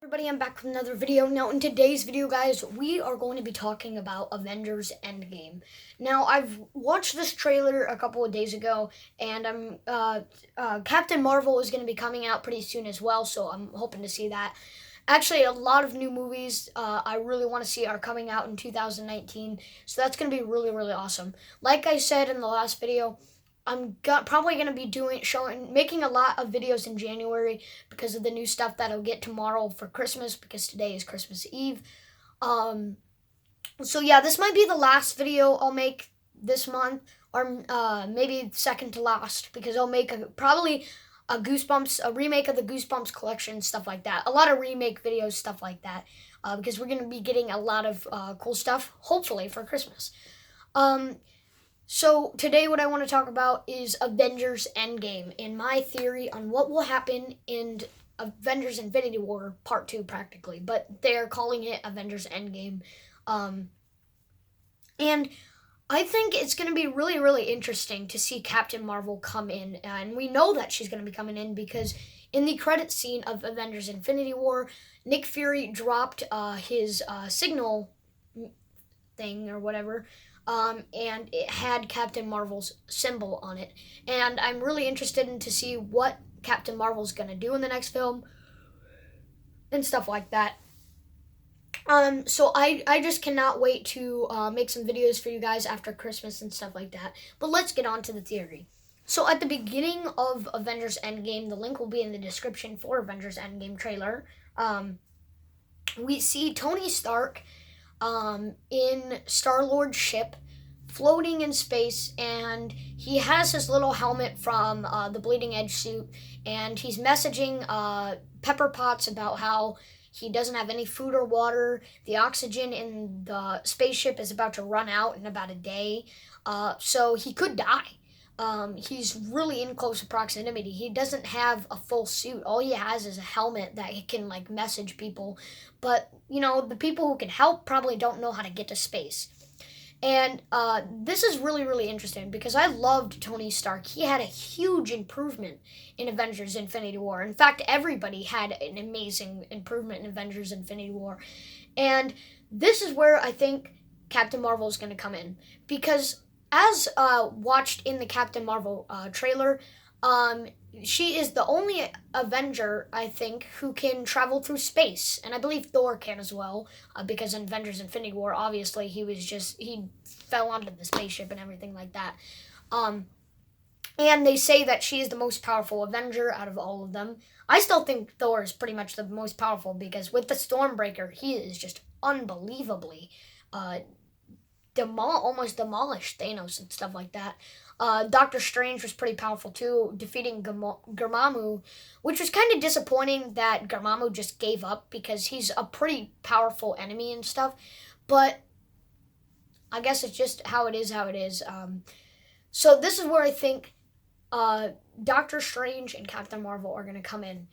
Everybody, I'm back with another video. Now, in today's video, guys, we are going to be talking about Avengers Endgame. Now, I've watched this trailer a couple of days ago, and Captain Marvel is going to be coming out pretty soon as well, so I'm hoping to see that. Actually, a lot of new movies I really want to see are coming out in 2019, so that's going to be really, really awesome. Like I said in the last video, probably going to be making a lot of videos in January because of the new stuff that I'll get tomorrow for Christmas because today is Christmas Eve. Um, so yeah, this might be the last video I'll make this month, or maybe second to last, because I'll make probably a remake of the Goosebumps collection, stuff like that. A lot of remake videos, stuff like that, because we're gonna be getting a lot of cool stuff, hopefully for Christmas. Um, so today what I want to talk about is Avengers Endgame and my theory on what will happen in Avengers Infinity War Part 2 practically, but they're calling it Avengers Endgame. Um, and I think it's going to be really, really interesting to see Captain Marvel come in. And we know that she's going to be coming in because in the credit scene of Avengers Infinity War, Nick Fury dropped his signal thing or whatever, and it had Captain Marvel's symbol on it. And I'm really interested in to see what Captain Marvel's gonna do in the next film and stuff like that. So I just cannot wait to make some videos for you guys after Christmas and stuff like that. But let's get on to the theory. So at the beginning of Avengers Endgame, the link will be in the description for Avengers Endgame trailer. We see Tony Stark in Star-Lord's ship floating in space, and he has his little helmet from the Bleeding Edge suit, and he's messaging Pepper Potts about how he doesn't have any food or water. The oxygen in the spaceship is about to run out in about a day, so he could die. He's really in close proximity. He doesn't have a full suit. All he has is a helmet that he can like message people. But the people who can help probably don't know how to get to space. And this is really, really interesting because I loved Tony Stark. He had a huge improvement in Avengers Infinity War. In fact, everybody had an amazing improvement in Avengers Infinity War. And this is where I think Captain Marvel is going to come in. Because as watched in the Captain Marvel trailer, she is the only Avenger, I think, who can travel through space, and I believe Thor can as well. Because in Avengers: Infinity War, obviously he fell onto the spaceship and everything like that. Um, and they say that she is the most powerful Avenger out of all of them. I still think Thor is pretty much the most powerful because with the Stormbreaker, he is just unbelievably uh, almost demolished Thanos and stuff like that. Doctor Strange was pretty powerful too, defeating Dormammu, which was kind of disappointing that Dormammu just gave up because he's a pretty powerful enemy and stuff. But I guess it's just how it is, how it is. So this is where I think Doctor Strange and Captain Marvel are going to come in.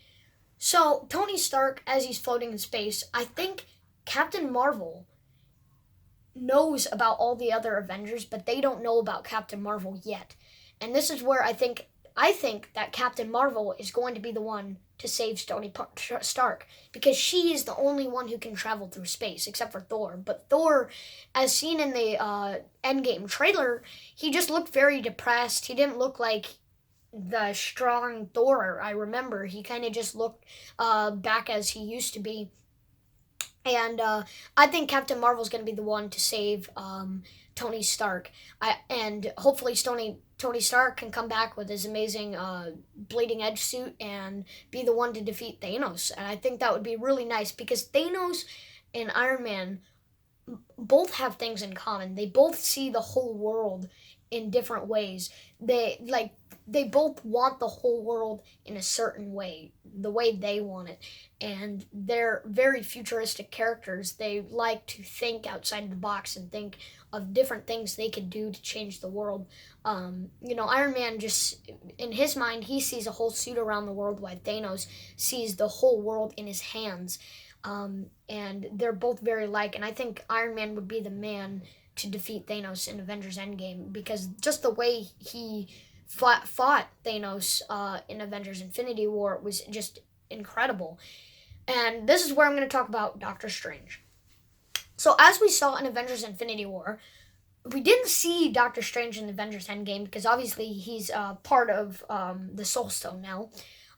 So Tony Stark, as he's floating in space, I think Captain Marvel knows about all the other Avengers, but they don't know about Captain Marvel yet. And this is where I think that Captain Marvel is going to be the one to save Tony Stark because she is the only one who can travel through space except for Thor. But Thor, as seen in the Endgame trailer, he just looked very depressed. He didn't look like the strong Thor I remember. He kind of just looked back as he used to be. And I think Captain Marvel's going to be the one to save Tony Stark. And hopefully Tony Stark can come back with his amazing bleeding edge suit and be the one to defeat Thanos. And I think that would be really nice because Thanos and Iron Man both have things in common. They both see the whole world in different ways. They both want the whole world in a certain way, the way they want it. And they're very futuristic characters. They like to think outside the box and think of different things they could do to change the world. Iron Man just, in his mind, he sees a whole suit around the world, while Thanos sees the whole world in his hands. And they're both very alike, and I think Iron Man would be the man to defeat Thanos in Avengers Endgame because just the way he fought Thanos in Avengers Infinity War was just incredible. And this is where I'm going to talk about Doctor Strange. So as we saw in Avengers Infinity War, we didn't see Doctor Strange in Avengers Endgame because obviously he's part of the Soul Stone now.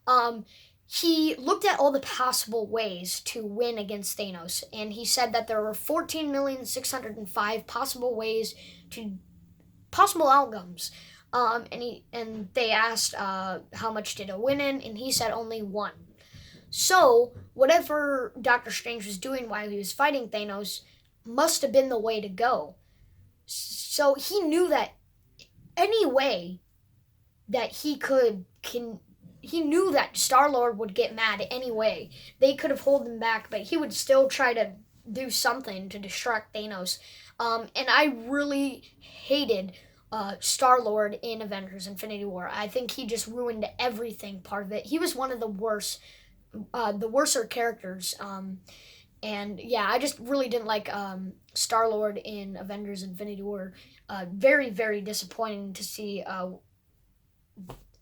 Um, he looked at all the possible ways to win against Thanos, and he said that there were 14,605 possible ways to possible outcomes. And they asked how much did a win in, and he said only one. So whatever Doctor Strange was doing while he was fighting Thanos must have been the way to go. So he knew that any way that he knew that Star-Lord would get mad anyway. They could have held him back, but he would still try to do something to distract Thanos. And I really hated Star-Lord in Avengers Infinity War. I think he just ruined everything part of it. He was one of the worser characters. And yeah, I just really didn't like Star-Lord in Avengers Infinity War. Very, very disappointing to see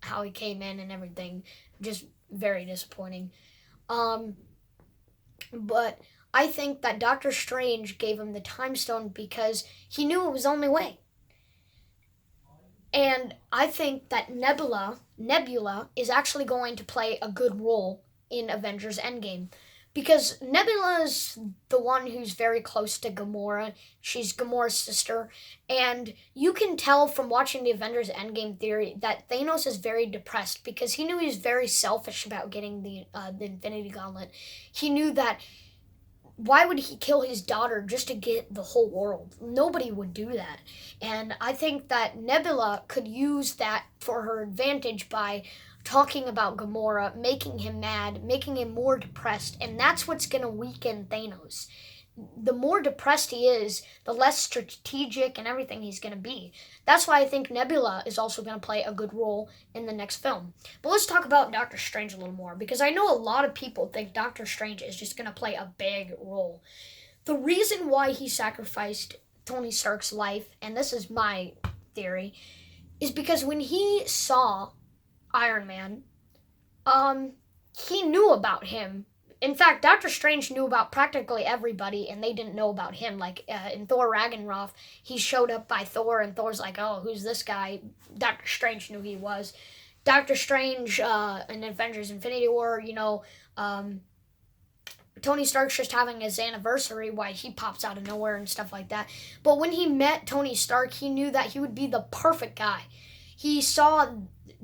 how he came in and everything. Just very disappointing. But I think that Doctor Strange gave him the Time Stone because he knew it was the only way. And I think that Nebula is actually going to play a good role in Avengers Endgame. Because Nebula is the one who's very close to Gamora. She's Gamora's sister. And you can tell from watching the Avengers Endgame theory that Thanos is very depressed because he knew he was very selfish about getting the Infinity Gauntlet. He knew that why would he kill his daughter just to get the whole world? Nobody would do that. And I think that Nebula could use that for her advantage by talking about Gamora, making him mad, making him more depressed, and that's what's going to weaken Thanos. The more depressed he is, the less strategic and everything he's going to be. That's why I think Nebula is also going to play a good role in the next film. But let's talk about Doctor Strange a little more, because I know a lot of people think Doctor Strange is just going to play a big role. The reason why he sacrificed Tony Stark's life, and this is my theory, is because when he saw Iron Man, he knew about him. In fact, Doctor Strange knew about practically everybody, and they didn't know about him. Like in Thor Ragnarok, he showed up by Thor, and Thor's like, "Oh, who's this guy?" Doctor Strange knew who he was. Doctor Strange in Avengers: Infinity War, Tony Stark's just having his anniversary, why he pops out of nowhere and stuff like that. But when he met Tony Stark, he knew that he would be the perfect guy. He saw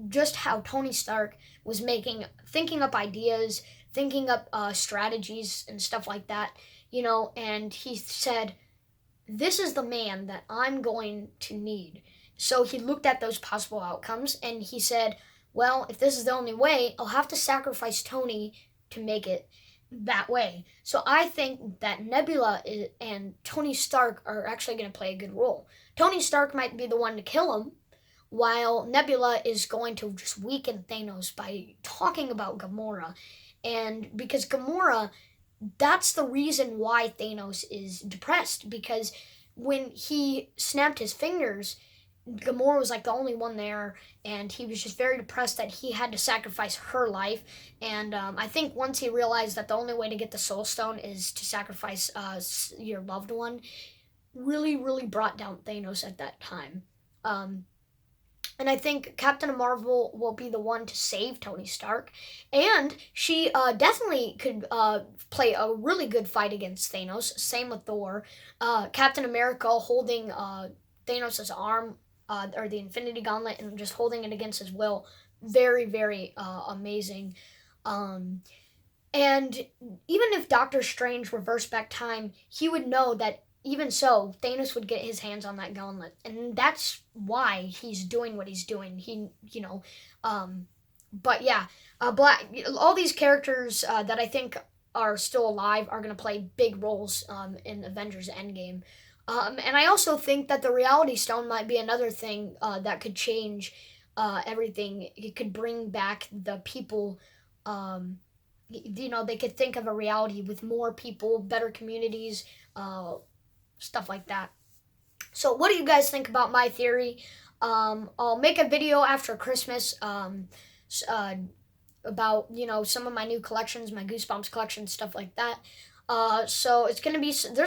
just how Tony Stark was thinking up ideas, thinking up strategies and stuff like that, and he said, this is the man that I'm going to need. So he looked at those possible outcomes and he said, well, if this is the only way, I'll have to sacrifice Tony to make it that way. So I think that Nebula and Tony Stark are actually going to play a good role. Tony Stark might be the one to kill him, while Nebula is going to just weaken Thanos by talking about Gamora. And because Gamora, that's the reason why Thanos is depressed, because when he snapped his fingers, Gamora was like the only one there, and he was just very depressed that he had to sacrifice her life. And I think once he realized that the only way to get the Soul Stone is to sacrifice your loved one, really, really brought down Thanos at that time. And I think Captain Marvel will be the one to save Tony Stark. And she definitely could play a really good fight against Thanos. Same with Thor. Captain America holding Thanos' arm, or the Infinity Gauntlet, and just holding it against his will. Very, very amazing. And even if Doctor Strange reversed back time, he would know that even so, Thanos would get his hands on that gauntlet, and that's why he's doing what he's doing. But yeah, all these characters that I think are still alive are going to play big roles in Avengers Endgame. And I also think that the Reality Stone might be another thing that could change everything. It could bring back the people. They could think of a reality with more people, better communities, stuff like that. So what do you guys think about my theory? I'll make a video after Christmas about some of my new collections, my Goosebumps collection, stuff like that. So there's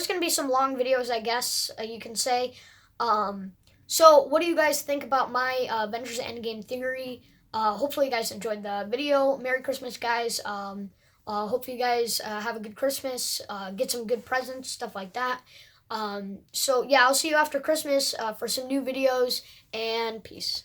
gonna be some long videos, I guess you can say. Um, so what do you guys think about my Avengers Endgame theory? Hopefully you guys enjoyed the video. Merry Christmas, guys. Hopefully you guys have a good Christmas. Get some good presents, stuff like that. So yeah, I'll see you after Christmas for some new videos, and peace.